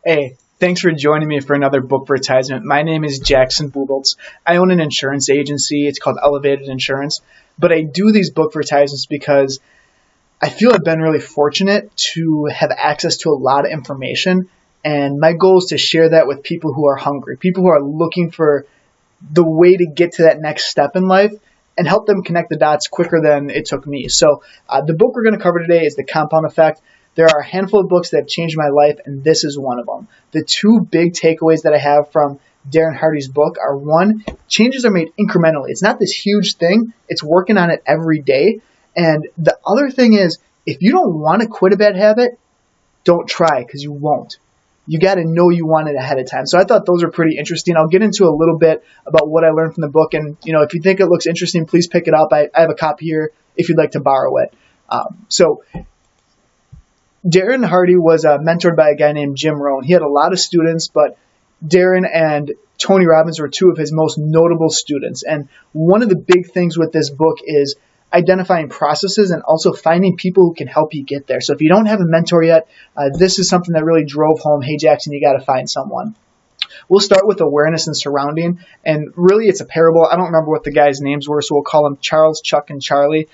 Hey, thanks for joining me for another Bookvertizement. My name is Jackson Bubeltz. I own an insurance agency. It's called Elevated Insurance. But I do these Bookvertisements because I feel I've been really fortunate to have access to a lot of information. And my goal is to share that with people who are hungry, people who are looking for the way to get to that next step in life and help them connect the dots quicker than it took me. So the book we're going to cover today is The Compound Effect. There are a handful of books that have changed my life, and this is one of them. The two big takeaways that I have from Darren Hardy's book are, one, changes are made incrementally. It's not this huge thing. It's working on it every day. And the other thing is, if you don't want to quit a bad habit, don't try, because you won't. You got to know you want it ahead of time. So I thought those are pretty interesting. I'll get into a little bit about what I learned from the book. And, if you think it looks interesting, please pick it up. I have a copy here if you'd like to borrow it. Darren Hardy was mentored by a guy named Jim Rohn. He had a lot of students, but Darren and Tony Robbins were two of his most notable students. And one of the big things with this book is identifying processes and also finding people who can help you get there. So if you don't have a mentor yet, this is something that really drove home, hey, Jackson, you got to find someone. We'll start with awareness and surrounding. And really, it's a parable. I don't remember what the guys' names were, so we'll call them Charles, Chuck, and Charlie.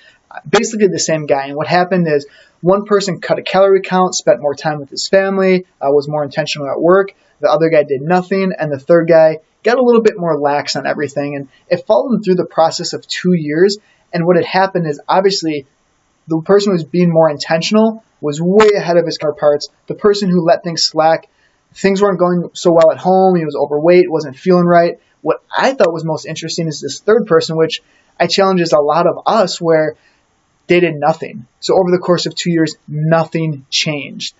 Basically the same guy. And what happened is one person cut a calorie count, spent more time with his family, was more intentional at work. The other guy did nothing. And the third guy got a little bit more lax on everything. And it followed him through the process of 2 years. And what had happened is, obviously, the person who was being more intentional was way ahead of his counterparts. The person who let things slack, things weren't going so well at home. He was overweight, wasn't feeling right. What I thought was most interesting is this third person, which I challenge is a lot of us, where they did nothing. So over the course of 2 years, nothing changed.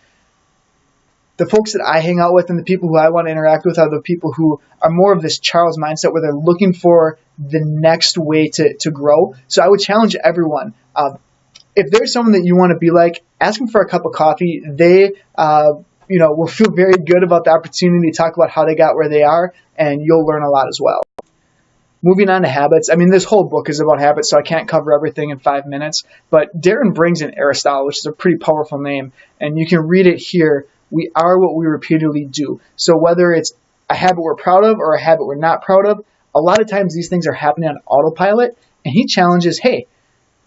The folks that I hang out with and the people who I want to interact with are the people who are more of this Charles mindset, where they're looking for the next way to grow. So I would challenge everyone. If there's someone that you want to be like, ask them for a cup of coffee. They will feel very good about the opportunity to talk about how they got where they are, and you'll learn a lot as well. Moving on to habits. This whole book is about habits, so I can't cover everything in 5 minutes. But Darren brings in Aristotle, which is a pretty powerful name, and you can read it here. We are what we repeatedly do. So whether it's a habit we're proud of or a habit we're not proud of, a lot of times these things are happening on autopilot. And he challenges, hey,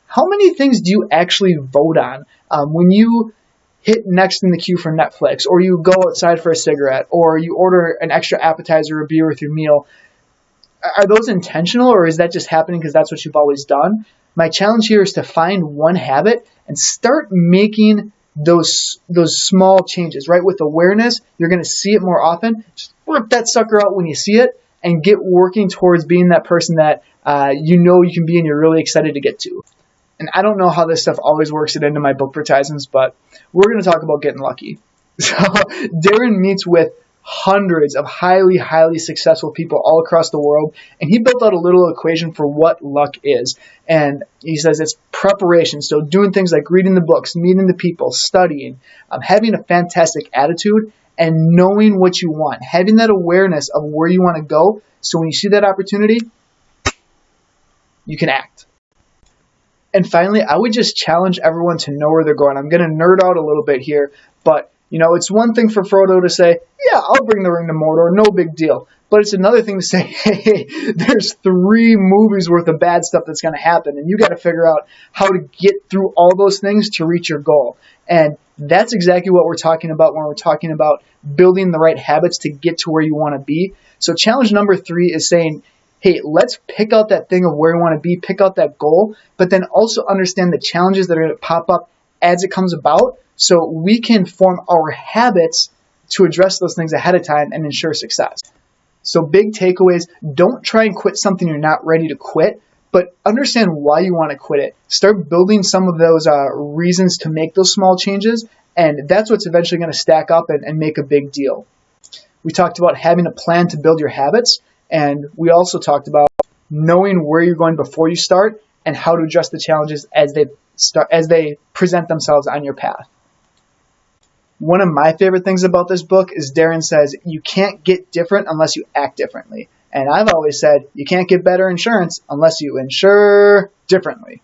how many things do you actually vote on when you hit next in the queue for Netflix, or you go outside for a cigarette, or you order an extra appetizer or beer with your meal? Are those intentional, or is that just happening because that's what you've always done? My challenge here is to find one habit and start making those small changes, right? With awareness, you're going to see it more often. Just rip that sucker out when you see it and get working towards being that person that you can be and you're really excited to get to. And I don't know how this stuff always works it into my Bookvertisements, but we're going to talk about getting lucky. So Darren meets with hundreds of highly, highly successful people all across the world. And he built out a little equation for what luck is. And he says it's preparation. So doing things like reading the books, meeting the people, studying, having a fantastic attitude, and knowing what you want, having that awareness of where you want to go. So when you see that opportunity, you can act. And finally, I would just challenge everyone to know where they're going. I'm going to nerd out a little bit here, but it's one thing for Frodo to say, yeah, I'll bring the ring to Mordor, no big deal. But it's another thing to say, hey, there's 3 movies worth of bad stuff that's going to happen, and you got to figure out how to get through all those things to reach your goal. And that's exactly what we're talking about when we're talking about building the right habits to get to where you want to be. So challenge number 3 is saying, hey, let's pick out that thing of where we want to be, pick out that goal, but then also understand the challenges that are going to pop up as it comes about, so we can form our habits to address those things ahead of time and ensure success. So big takeaways, don't try and quit something you're not ready to quit, but understand why you want to quit it. Start building some of those reasons to make those small changes, and that's what's eventually going to stack up and make a big deal. We talked about having a plan to build your habits, and we also talked about knowing where you're going before you start and how to address the challenges as they present themselves on your path. One of my favorite things about this book is Darren says, you can't get different unless you act differently. And I've always said, you can't get better insurance unless you insure differently.